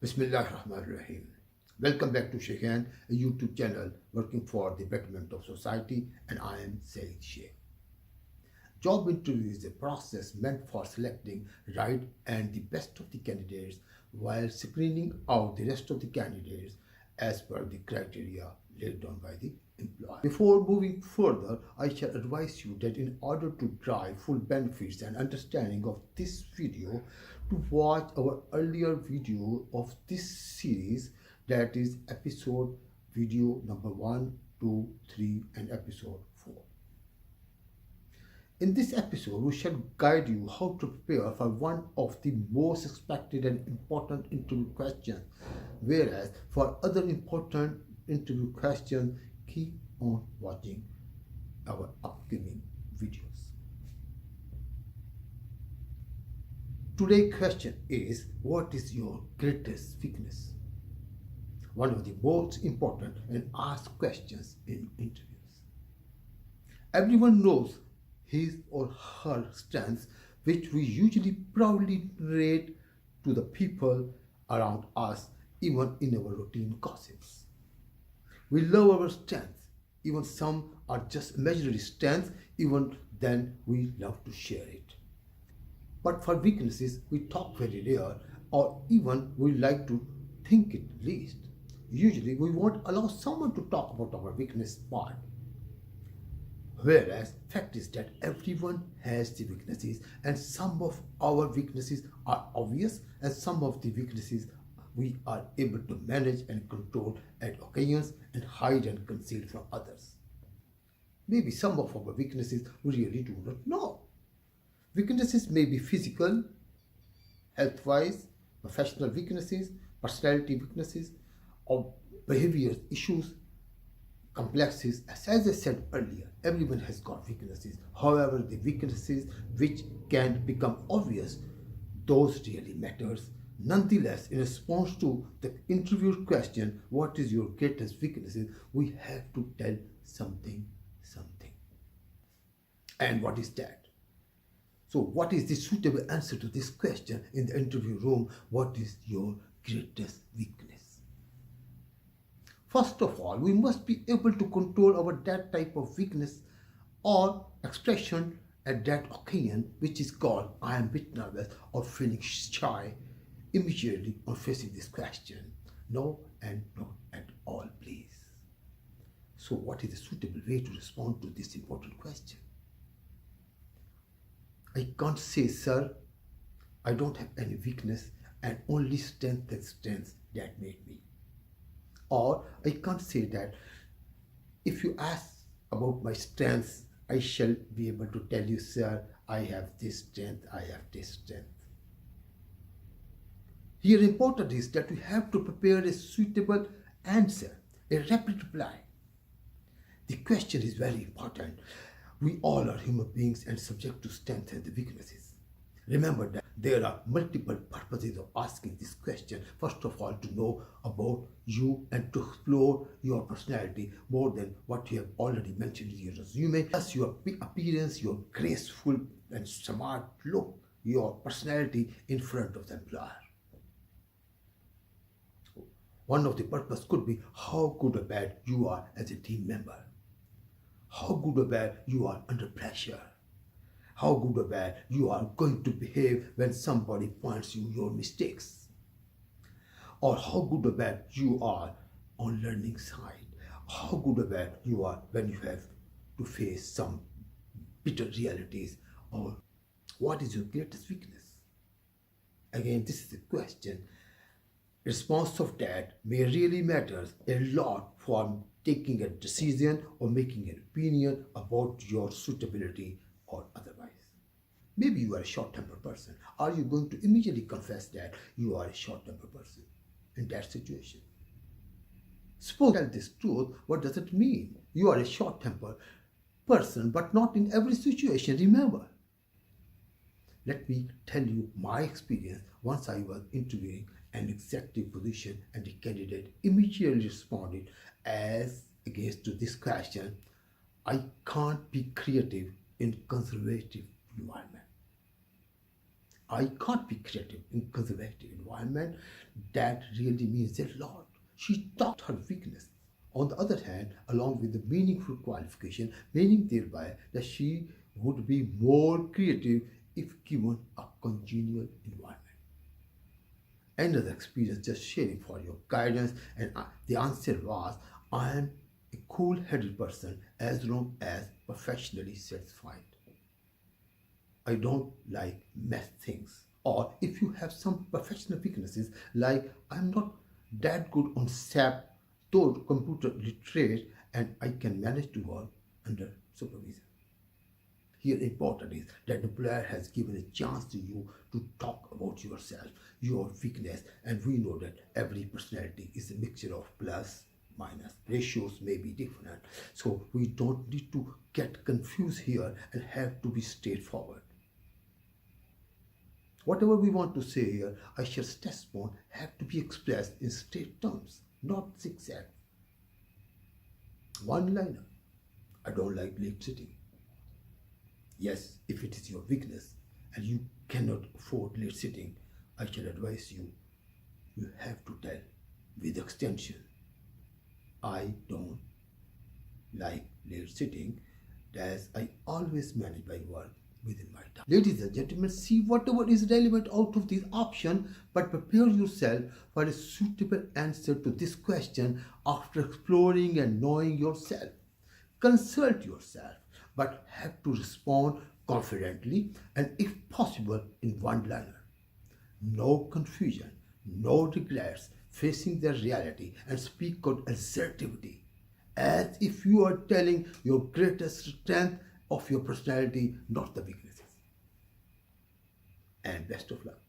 Bismillahirrahmanirrahim. Welcome back to Shaikhain, a YouTube channel working for the betterment of society, and I am Saeed Shaikh. Job interview is a process meant for selecting right and the best of the candidates while screening out the rest of the candidates as per the criteria laid down by the employer. Before moving further, I shall advise you that in order to drive full benefits and understanding of this video, to watch our earlier video of this series, that is episode video number 1, 2, 3 and episode 4. In this episode, we shall guide you how to prepare for one of the most expected and important interview questions, whereas for other important interview questions, keep on watching our upcoming videos. Today's question is, what is your greatest weakness? One of the most important and asked questions in interviews. Everyone knows his or her strengths, which we usually proudly narrate to the people around us, even in our routine gossips. We love our strengths, even some are just imaginary strengths, even then we love to share it. But for weaknesses, we talk very rare, or even we like to think it least. Usually, we won't allow someone to talk about our weakness part. Whereas, fact is that everyone has the weaknesses, and some of our weaknesses are obvious, and some of the weaknesses we are able to manage and control at occasions and hide and conceal from others. Maybe some of our weaknesses we really do not know. Weaknesses may be physical, health-wise, professional weaknesses, personality weaknesses, or behavior issues, complexes. As I said earlier, everyone has got weaknesses. However, the weaknesses which can become obvious, those really matters. Nonetheless, in response to the interview question, what is your greatest weaknesses, we have to tell something. And what is that? So what is the suitable answer to this question in the interview room? What is your greatest weakness? First of all, we must be able to control that type of weakness or expression at that occasion, which is called I am a bit nervous or feeling shy immediately on facing this question. No and not at all, please. So what is the suitable way to respond to this important question? I can't say, sir, I don't have any weakness and only strength that made me. Or I can't say that if you ask about my strengths, I shall be able to tell you, sir, I have this strength, I have this strength. Here important is that we have to prepare a suitable answer, a rapid reply. The question is very important. We all are human beings and subject to strengths and weaknesses. Remember that there are multiple purposes of asking this question. First of all, to know about you and to explore your personality more than what you have already mentioned in your resume. Plus your appearance, your graceful and smart look, your personality in front of the employer. One of the purposes could be how good or bad you are as a team member. How good or bad you are under pressure. How good or bad you are going to behave when somebody points you your mistakes. Or how good or bad you are on learning side. How good or bad you are when you have to face some bitter realities. Or what is your greatest weakness? Again, this is the question. Response of that may really matter a lot for taking a decision or making an opinion about your suitability or otherwise. Maybe you are a short-tempered person. Are you going to immediately confess that you are a short-tempered person in that situation? Suppose tell this truth, what does it mean? You are a short-tempered person, but not in every situation, remember. Let me tell you my experience once I was interviewing an executive position and the candidate immediately responded as against to this question, I can't be creative in conservative environment. I can't be creative in conservative environment. That really means a lot. She talked her weakness. On the other hand, along with the meaningful qualification, meaning thereby that she would be more creative if given a congenial environment. Another experience just sharing for your guidance, and the answer was, I am a cool-headed person as long as professionally satisfied. I don't like mess things. Or if you have some professional weaknesses, like I'm not that good on SAP, though computer literate, and I can manage to work under supervision. Here important is that the employer has given a chance to you to talk about yourself, your weakness, and we know that every personality is a mixture of plus, minus. Ratios may be different. So we don't need to get confused here and have to be straightforward. Whatever we want to say here, I shall stress upon, have to be expressed in straight terms, not zigzag. One liner. I don't like late sitting. Yes, if it is your weakness and you cannot afford late sitting, I shall advise you, you have to tell with extension, I don't like late sitting, as I always manage my work within my time. Ladies and gentlemen, see whatever is relevant out of this option, but prepare yourself for a suitable answer to this question after exploring and knowing yourself. Consult yourself, but have to respond confidently and if possible in one liner. No confusion, no regrets, facing the reality and speak out assertively, as if you are telling your greatest strength of your personality, not the weaknesses. And best of luck.